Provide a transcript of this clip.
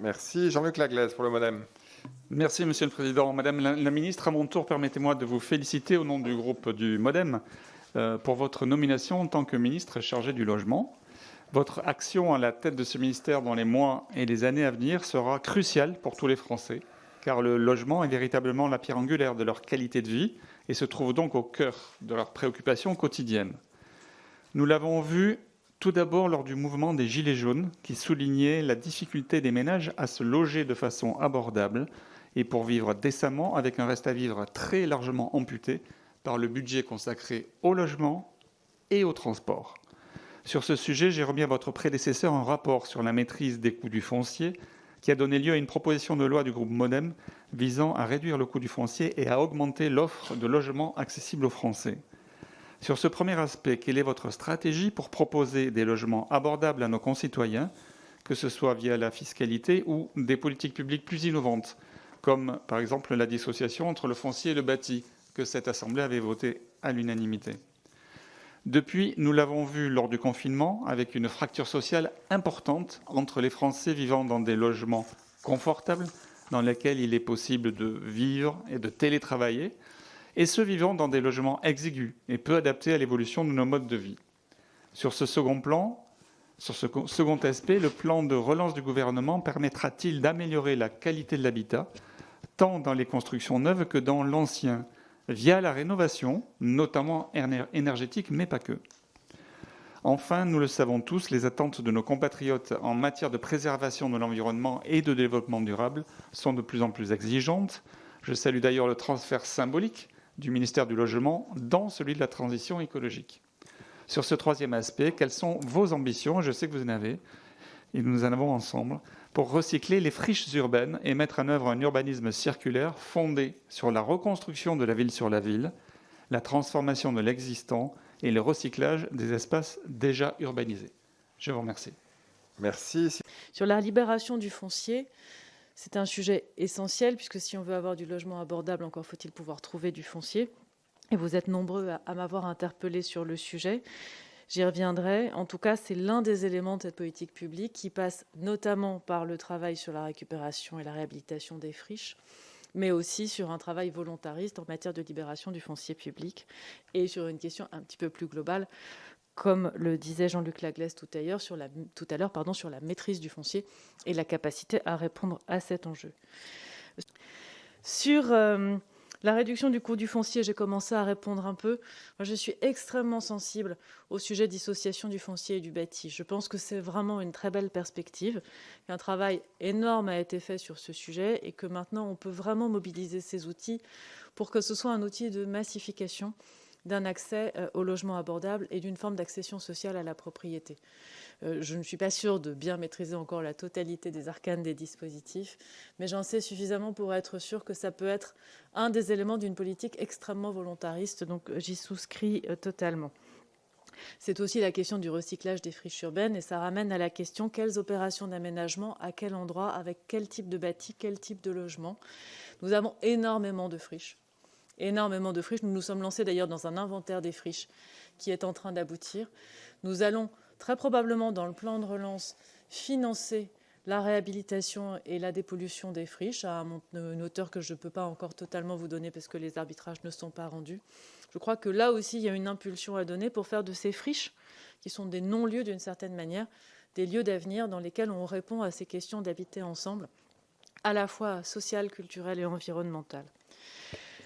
Merci. Jean-Luc Laglaise pour le MoDem. Merci, Monsieur le Président. Madame la Ministre, à mon tour, permettez-moi de vous féliciter au nom du groupe du MoDem pour votre nomination en tant que ministre chargé du logement. Votre action à la tête de ce ministère dans les mois et les années à venir sera cruciale pour tous les Français, car le logement est véritablement la pierre angulaire de leur qualité de vie et se trouve donc au cœur de leurs préoccupations quotidiennes. Nous l'avons vu tout d'abord lors du mouvement des Gilets jaunes, qui soulignait la difficulté des ménages à se loger de façon abordable et pour vivre décemment avec un reste à vivre très largement amputé par le budget consacré au logement et au transport. Sur ce sujet, j'ai remis à votre prédécesseur un rapport sur la maîtrise des coûts du foncier qui a donné lieu à une proposition de loi du groupe MoDem visant à réduire le coût du foncier et à augmenter l'offre de logements accessibles aux Français. Sur ce premier aspect, quelle est votre stratégie pour proposer des logements abordables à nos concitoyens, que ce soit via la fiscalité ou des politiques publiques plus innovantes, comme par exemple la dissociation entre le foncier et le bâti, que cette Assemblée avait voté à l'unanimité. Depuis, nous l'avons vu lors du confinement, avec une fracture sociale importante entre les Français vivant dans des logements confortables, dans lesquels il est possible de vivre et de télétravailler, et ceux vivant dans des logements exigus et peu adaptés à l'évolution de nos modes de vie. Sur ce second aspect, le plan de relance du gouvernement permettra-t-il d'améliorer la qualité de l'habitat, tant dans les constructions neuves que dans l'ancien, via la rénovation, notamment énergétique, mais pas que. Enfin, nous le savons tous, les attentes de nos compatriotes en matière de préservation de l'environnement et de développement durable sont de plus en plus exigeantes. Je salue d'ailleurs le transfert symbolique du ministère du Logement dans celui de la transition écologique. Sur ce troisième aspect, quelles sont vos ambitions? Je sais que vous en avez, et nous en avons ensemble, pour recycler les friches urbaines et mettre en œuvre un urbanisme circulaire fondé sur la reconstruction de la ville sur la ville, la transformation de l'existant et le recyclage des espaces déjà urbanisés. Je vous remercie. Merci. Sur la libération du foncier, c'est un sujet essentiel, puisque si on veut avoir du logement abordable, encore faut-il pouvoir trouver du foncier. Et vous êtes nombreux à m'avoir interpellé sur le sujet. J'y reviendrai. En tout cas, c'est l'un des éléments de cette politique publique qui passe notamment par le travail sur la récupération et la réhabilitation des friches, mais aussi sur un travail volontariste en matière de libération du foncier public et sur une question un petit peu plus globale, comme le disait Jean-Luc Laglaise tout à l'heure, sur la maîtrise du foncier et la capacité à répondre à cet enjeu. Sur la réduction du coût du foncier, j'ai commencé à répondre un peu. Moi, je suis extrêmement sensible au sujet de dissociation du foncier et du bâti. Je pense que c'est vraiment une très belle perspective. Un travail énorme a été fait sur ce sujet et que maintenant, on peut vraiment mobiliser ces outils pour que ce soit un outil de massification d'un accès au logement abordable et d'une forme d'accession sociale à la propriété. Je ne suis pas sûre de bien maîtriser encore la totalité des arcanes des dispositifs, mais j'en sais suffisamment pour être sûre que ça peut être un des éléments d'une politique extrêmement volontariste, donc j'y souscris totalement. C'est aussi la question du recyclage des friches urbaines et ça ramène à la question quelles opérations d'aménagement, à quel endroit, avec quel type de bâti, quel type de logement. Nous avons énormément de friches. Nous nous sommes lancés d'ailleurs dans un inventaire des friches qui est en train d'aboutir. Nous allons très probablement, dans le plan de relance, financer la réhabilitation et la dépollution des friches à une hauteur que je ne peux pas encore totalement vous donner parce que les arbitrages ne sont pas rendus. Je crois que là aussi, il y a une impulsion à donner pour faire de ces friches, qui sont des non-lieux d'une certaine manière, des lieux d'avenir dans lesquels on répond à ces questions d'habiter ensemble, à la fois sociales, culturelles et environnementales.